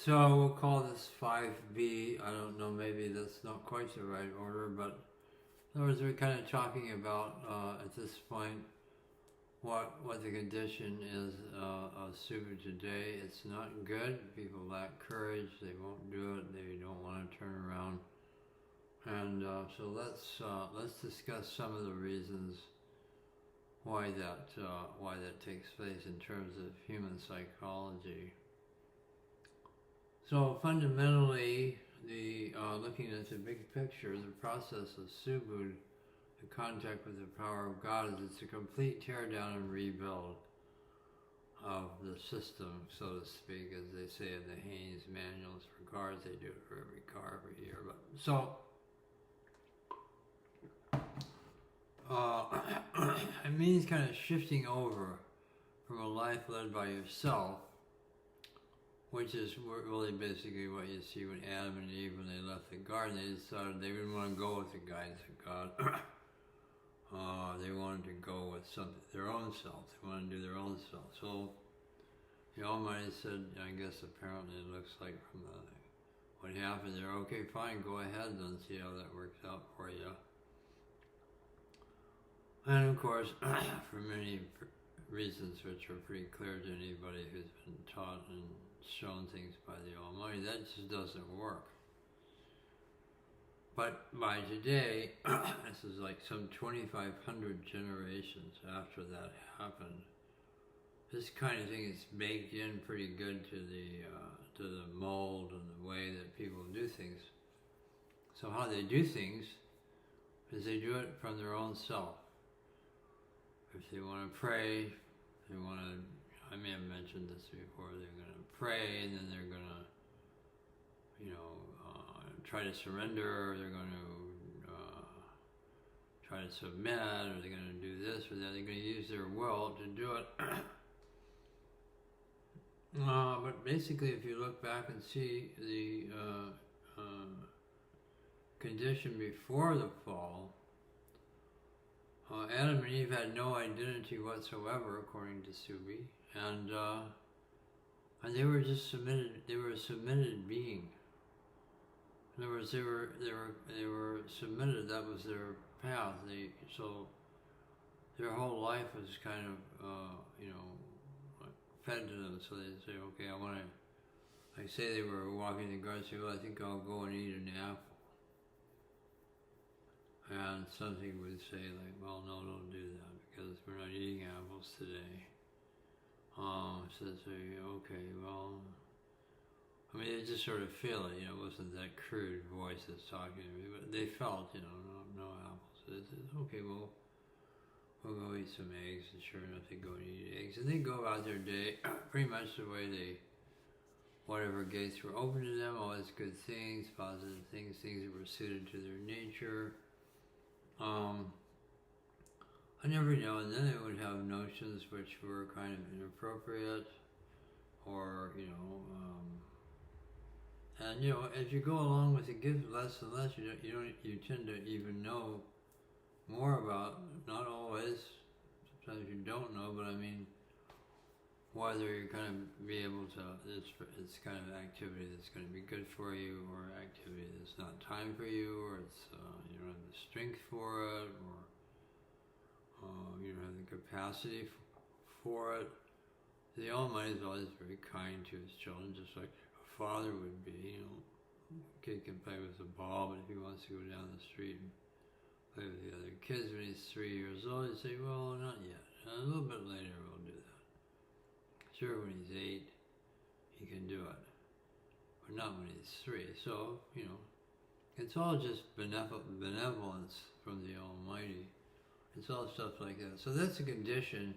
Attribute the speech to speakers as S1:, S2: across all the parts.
S1: So we'll call this 5B. I don't know, maybe that's not quite the right order, but in other words, we're kind of talking about at this point what the condition is of subud today. It's not good. People lack courage. They won't do it. They don't want to turn around. And so let's discuss some of the reasons why that takes place in terms of human psychology. So fundamentally, looking at the big picture, the process of subud, the contact with the power of God, is it's a complete tear down and rebuild of the system, so to speak, as they say in the Haynes manuals for cars. They do it for every car every year. But so it means kind of shifting over from a life led by yourself, which is really basically what you see when Adam and Eve, when they left the garden, they decided they didn't want to go with the guidance of God. They wanted to go with their own self. They wanted to do their own self. So the Almighty said, I guess apparently it looks like from what happened there, okay, fine, go ahead and see how that works out for you. And of course, for many reasons which are pretty clear to anybody who's been taught and shown things by the Almighty, that just doesn't work. But by today, this is like some 2,500 generations after that happened, this kind of thing is baked in pretty good to the mold and the way that people do things. So how they do things is they do it from their own self. If they want to pray, they want to, I may have mentioned this before, they're going to pray and then they're going to, try to surrender, or they're going to try to submit, or they're going to do this or that. They're going to use their will to do it. But basically, if you look back and see the condition before the fall, Adam and Eve had no identity whatsoever, according to Subi, and they were just submitted. They were a submitted being. In other words, they were submitted. That was their path. So their whole life was kind of fed to them. So they say, okay, I want to. Like say they were walking the garden. Say, well, I think I'll go and eat an apple. And something would say like, well, no, don't do that because we're not eating apples today. So they say, okay, well, I mean, they just sort of feel it, it wasn't that crude voice that's talking to me, but they felt, no apples. So they said, okay, well, we'll go eat some eggs, and sure enough, they go and eat eggs. And they go about their day pretty much the way whatever gates were open to them, always good things, positive things, things that were suited to their nature. And every now and then they would have notions which were kind of inappropriate, or, and as you go along with the gift, less and less, you tend to even know more about, not always, sometimes you don't know, but I mean, whether you're going to be able to, it's kind of activity that's going to be good for you, or activity that's not time for you, or it's you don't have the strength for it, or you don't have the capacity for it. The Almighty is always very kind to his children, just like a father would be. A kid can play with a ball, but if he wants to go down the street and play with the other kids when he's 3 years old, he'd say, well, not yet. A little bit later we'll do that. Sure, when he's 8, he can do it, but not when he's 3. So, it's all just benevolence from the Almighty. It's all stuff like that. So that's a condition.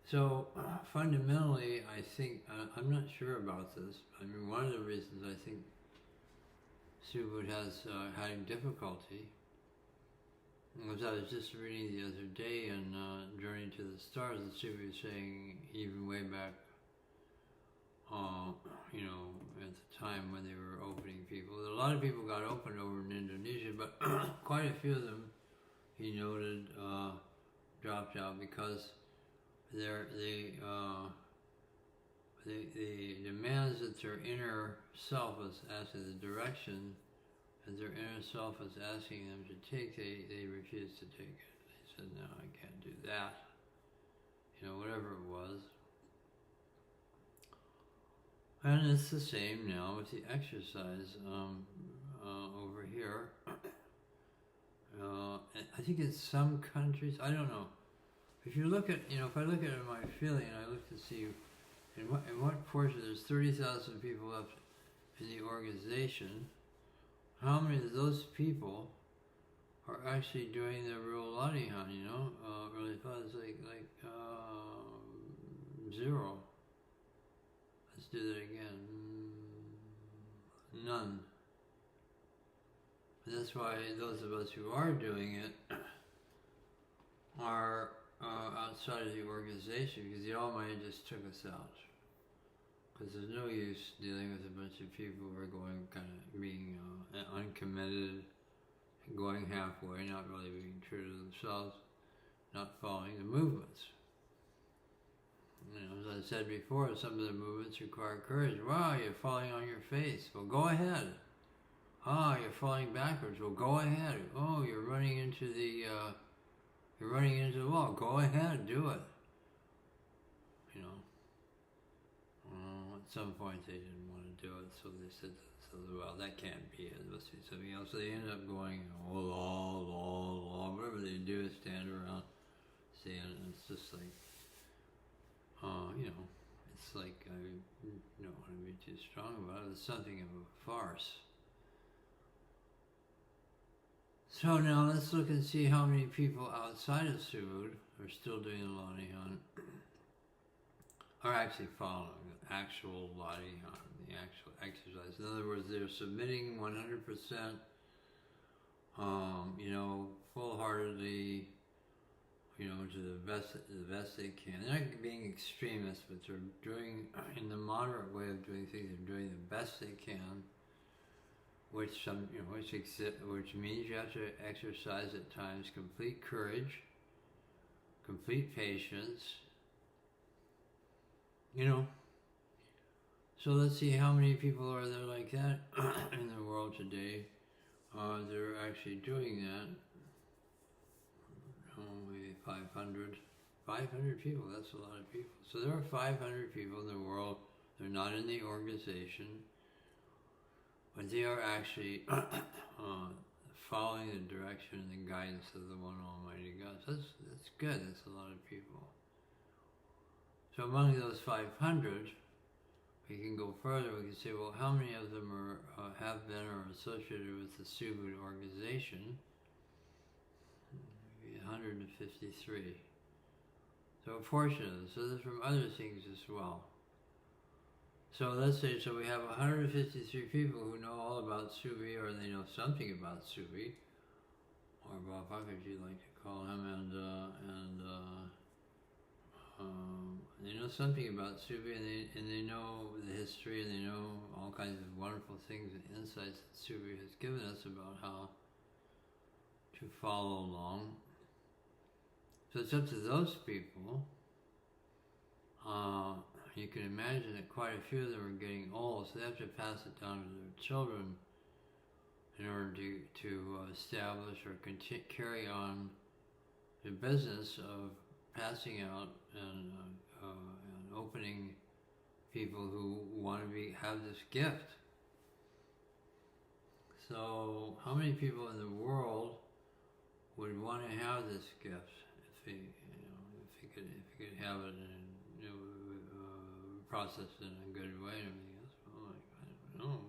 S1: So fundamentally, I think, I'm not sure about this. I mean, one of the reasons I think subud has had difficulty was I was just reading the other day in Journey to the Stars, that Subud was saying even way back, at the time when they were opening people. A lot of people got opened over in Indonesia, but quite a few of them, he noted, dropped out because the demands that their inner self was asking, the direction that their inner self was asking them to take, they refused to take it. They said, no, I can't do that. Whatever it was. And it's the same now with the exercise over here. I think in some countries, I don't know. If you look at, if I look at my feeling and I look to see in what portion, there's 30,000 people left in the organization, how many of those people are actually doing the real latihan, really fun. It's like zero. Let's do that again. None. And that's why those of us who are doing it are outside of the organization, because the Almighty just took us out. Because there's no use dealing with a bunch of people who are going kind of being uncommitted, going halfway, not really being true to themselves, not following the movements. As I said before, some of the movements require courage. Wow, you're falling on your face. Well, go ahead. Ah, you're falling backwards. Well, go ahead. Oh, you're running into the wall. Go ahead, do it. At some point they didn't want to do it, so they said, well, that can't be it. It must be something else. So they ended up going, law, whatever they do is stand around, saying, and it's just like, it's like, I don't want to be too strong about it. It's something of a farce. So now let's look and see how many people outside of subud are still doing the latihan, are actually following the actual latihan, the actual exercise. In other words, they're submitting 100%, full-heartedly, to the best they can. They're not being extremists, but they're doing, in the moderate way of doing things, they're doing the best they can, which means you have to exercise at times complete courage, complete patience, So let's see how many people are there like that in the world today. They're actually doing that. Maybe 500. 500 people, that's a lot of people. So there are 500 people in the world. They're not in the organization, but they are actually following the direction and the guidance of the One Almighty God. So that's good. That's a lot of people. So among those 500, we can go further. We can say, well, how many of them have been or are associated with the subud organization? Maybe 153. So a portion of this. So there's from other things as well. So let's say, we have 153 people who know all about subud, or they know something about subud, or Baba, as you like to call him, and they know something about subud, and they know the history, and they know all kinds of wonderful things and insights that subud has given us about how to follow along. So it's up to those people. You can imagine that quite a few of them are getting old, so they have to pass it down to their children in order to establish or carry on the business of passing out and opening people who want to have this gift. So how many people in the world would want to have this gift if he could have it and process it in a good way and everything else? Well, I don't know,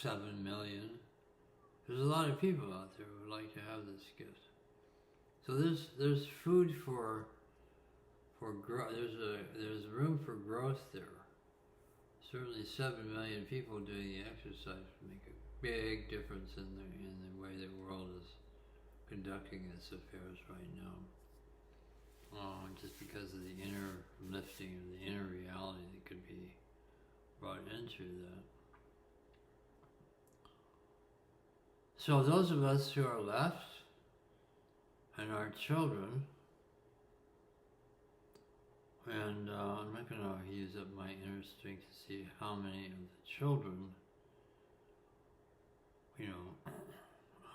S1: 7 million. There's a lot of people out there who would like to have this gift. So there's food for growth. There's room for growth there. Certainly 7 million people doing the exercise would make a big difference in the way the world is conducting its affairs right now. Just because of the inner lifting of the inner reality that could be brought into that. So those of us who are left and our children And I'm not going to use up my inner strength to see how many of the children, you know,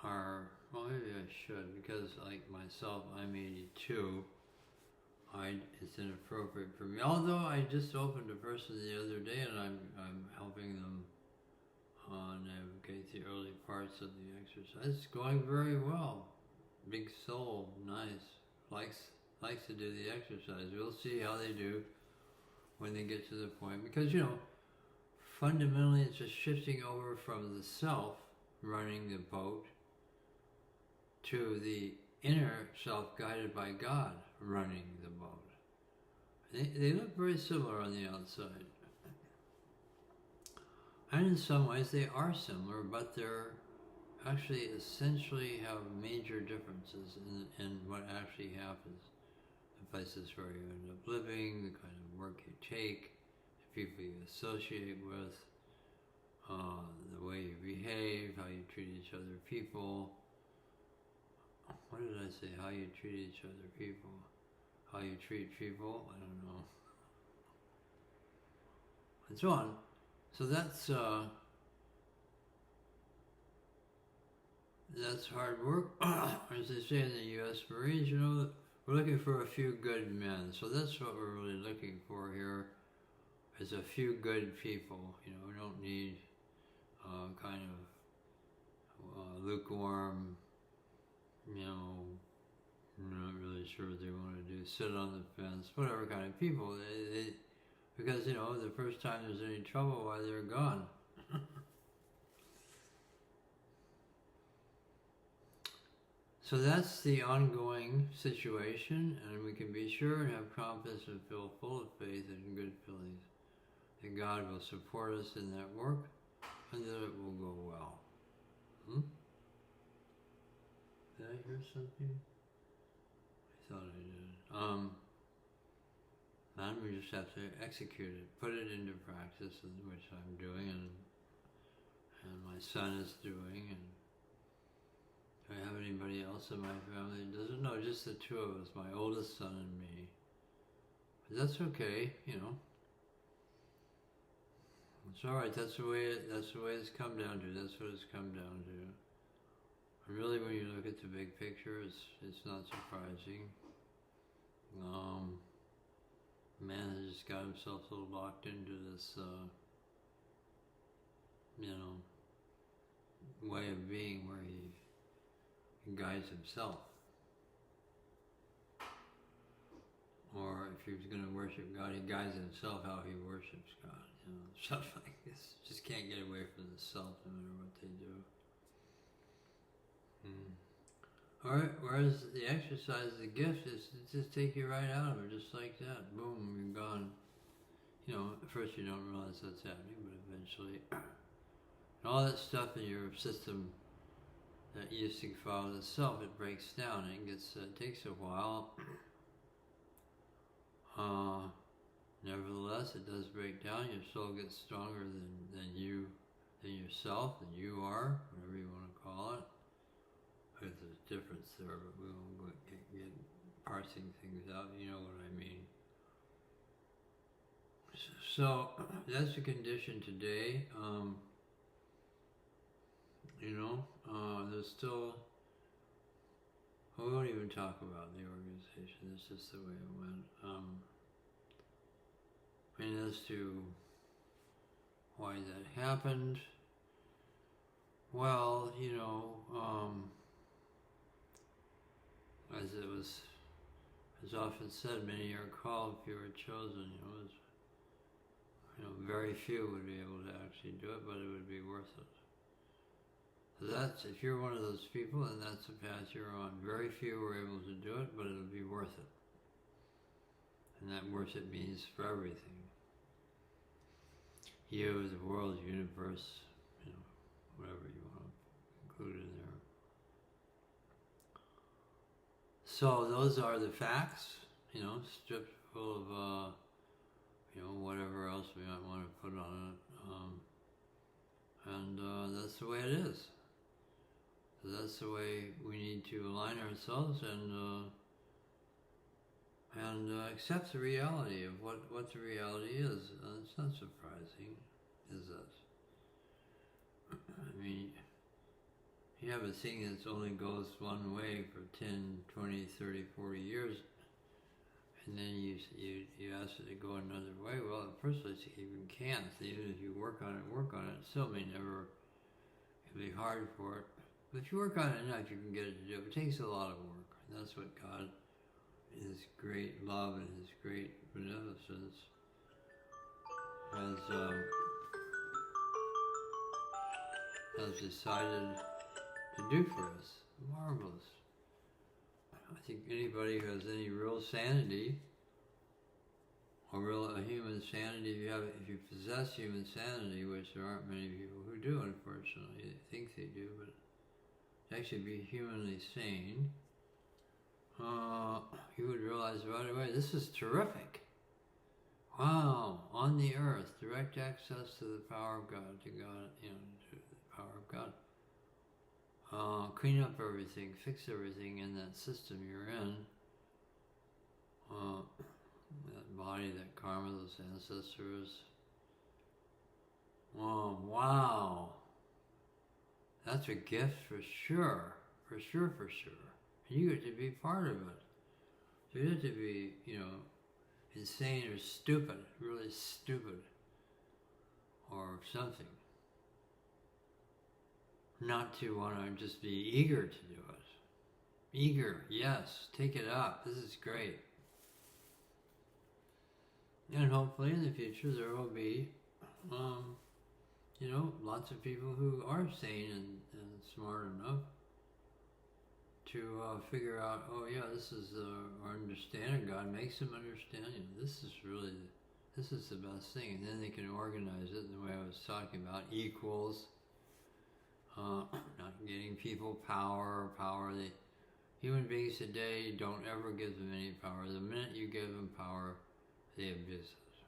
S1: are, well, maybe I should, because like myself, I'm 82. It's inappropriate for me. Although I just opened a person the other day, and I'm helping them navigate the early parts of the exercise. It's going very well. Big soul, nice. Likes to do the exercise. We'll see how they do when they get to the point, because you know, fundamentally, it's just shifting over from the self running the boat to the inner self guided by God running the boat. They look very similar on the outside. And in some ways they are similar, but they're actually essentially have major differences in what actually happens. The places where you end up living, the kind of work you take, the people you associate with, the way you behave, how you treat each other people. What did I say? How you treat each other people. How you treat people, I don't know. And so on. So that's hard work. As they say in the U.S. Marines, you know, we're looking for a few good men. So that's what we're really looking for here, is a few good people. You know, we don't need kind of lukewarm, you know, I'm not really sure what they want to do, sit on the fence, whatever kind of people. Because, you know, the first time there's any trouble, why, they're gone. So that's the ongoing situation, and we can be sure and have confidence and feel full of faith and good feelings that God will support us in that work and that it will go well. Did I hear something? I thought I did. And we just have to execute it, put it into practice, which I'm doing, and my son is doing. And do I have anybody else in my family that doesn't? No, just the two of us, my oldest son and me. But that's okay, you know. It's all right. That's the way it's come down to. That's what it's come down to. And really, when you look at the big picture, it's not surprising. Man has just got himself so locked into this, you know, way of being where he guides himself. Or if he's going to worship God, he guides himself how he worships God. You know, stuff like this. Just can't get away from the self no matter what they do. Alright, whereas the exercise, the gift is to just take you right out of it, just like that. Boom, you're gone. You know, at first you don't realize that's happening, but eventually. And all that stuff in your system that used to follow the self, it breaks down and it takes a while. Nevertheless, it does break down. Your soul gets stronger than yourself, than you are, whatever you want to call it. There's a difference there, but we won't get parsing things out. You know what I mean. So that's the condition today. You know, there's still. We won't even talk about the organization. It's just the way it went. And as to why that happened, well, you know, as it was, as often said, many are called, few are chosen. You know, very few would be able to actually do it, but it would be worth it. So that's, if you're one of those people, and that's the path you're on. Very few were able to do it, but it'll be worth it. And that worth it means for everything. You, the world, the universe, you know, whatever you want to include in there. So those are the facts, you know, stripped full of, you know, whatever else we might want to put on it. And that's the way it is. So that's the way we need to align ourselves and and accept the reality of what the reality is. It's not surprising, is it? I mean, you have a thing that only goes one way for 10, 20, 30, 40 years, and then you ask it to go another way. Well, at first place, you even can't. So even if you work on it still may never, it'll be hard for it. But if you work on it enough, you can get it to do it. It takes a lot of work. And that's what God, His great love and His great beneficence, has decided to do for us. Marvelous. I think anybody who has any real sanity, or real human sanity, if you possess human sanity, which there aren't many people who do, unfortunately, they think they do, but to actually be humanly sane, you would realize right away, this is terrific. Wow, on the earth, direct access to the power of God, to God, to the power of God. Clean up everything, fix everything in that system you're in. That body, that karma, those ancestors. Oh, wow. That's a gift for sure. For sure. And you get to be part of it. So you have to be, insane or stupid, really stupid, or something, not to want to just be eager to do it. Eager, yes, take it up. This is great. And hopefully in the future there will be, lots of people who are sane and smart enough to figure out, this is our understanding. God makes them understand, this is the best thing. And then they can organize it in the way I was talking about, equals, not getting people power. Human beings today, don't ever give them any power. The minute you give them power, they abuse it.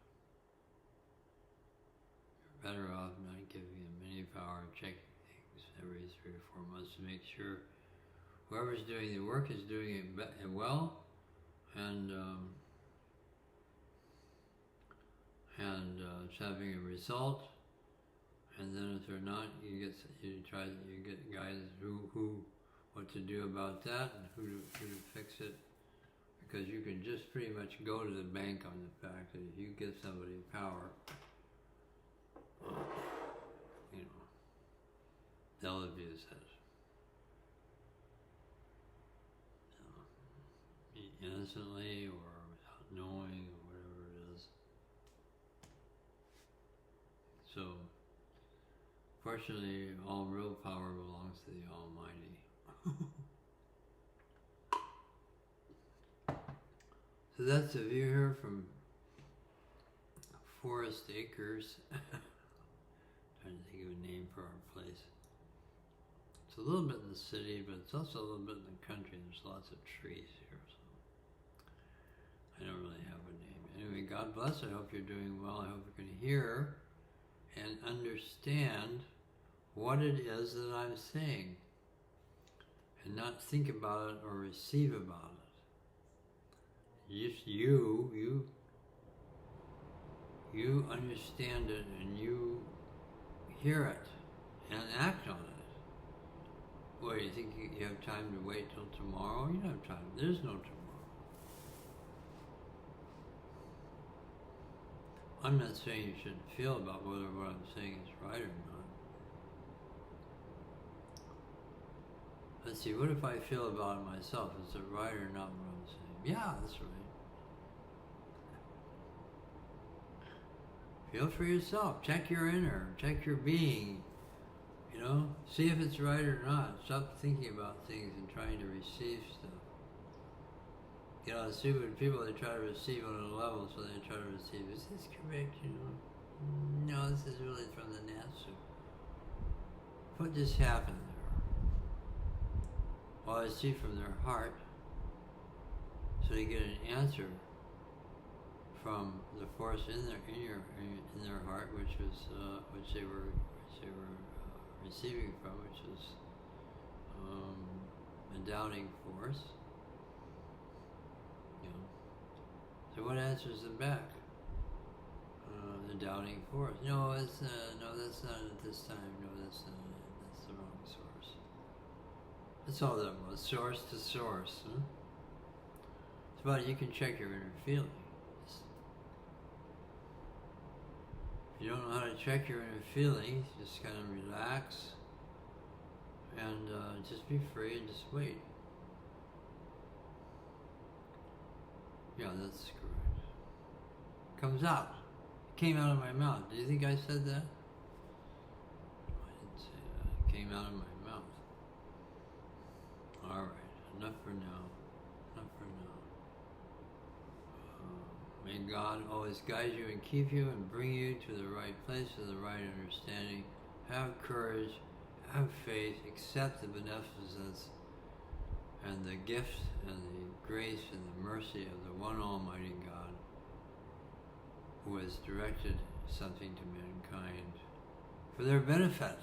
S1: You're better off not giving them any power, checking things every 3 or 4 months to make sure whoever's doing the work is doing it well, and it's having a result. And then if they're not, you get guidance what to do about that and who to fix it. Because you can just pretty much go to the bank on the fact that if you give somebody power, they'll abuse it. Innocently or without knowing or whatever it is. So, fortunately, all real power belongs to the Almighty. So that's a view here from Forest Acres. Trying to think of a name for our place. It's a little bit in the city, but it's also a little bit in the country. There's lots of trees here, so I don't really have a name. Anyway, God bless. I hope you're doing well. I hope you can hear and understand what it is that I'm saying, and not think about it or receive about it. Just you understand it and you hear it and act on it. What, do you think you have time to wait till tomorrow? You don't have time. There's no tomorrow. I'm not saying you shouldn't feel about whether what I'm saying is right or not. Let's see, what if I feel about it myself? Is it right or not what I'm saying? Yeah, that's right. Feel for yourself. Check your inner. Check your being. See if it's right or not. Stop thinking about things and trying to receive stuff. Stupid people, they try to receive on a level, so they try to receive, is this correct, No, this is really from the Natsu. What just happened there? Well, I see from their heart, so they get an answer from the force in their heart, which they were receiving from, which is a doubting force. So what answers them back? The doubting force. No, it's no, that's not at this time. No, that's not it. That's the wrong source. That's all that was. Source to source. Huh? It's about you can check your inner feelings. If you don't know how to check your inner feelings, just kind of relax and just be free and just wait. Yeah, that's correct. Comes out. Came out of my mouth. Do you think I said that? No, I didn't say that. It came out of my mouth. Alright, enough for now. Enough for now. May God always guide you and keep you and bring you to the right place, to the right understanding. Have courage, have faith, accept the beneficence and the gift and the grace and the mercy of the one Almighty God, who has directed something to mankind for their benefit.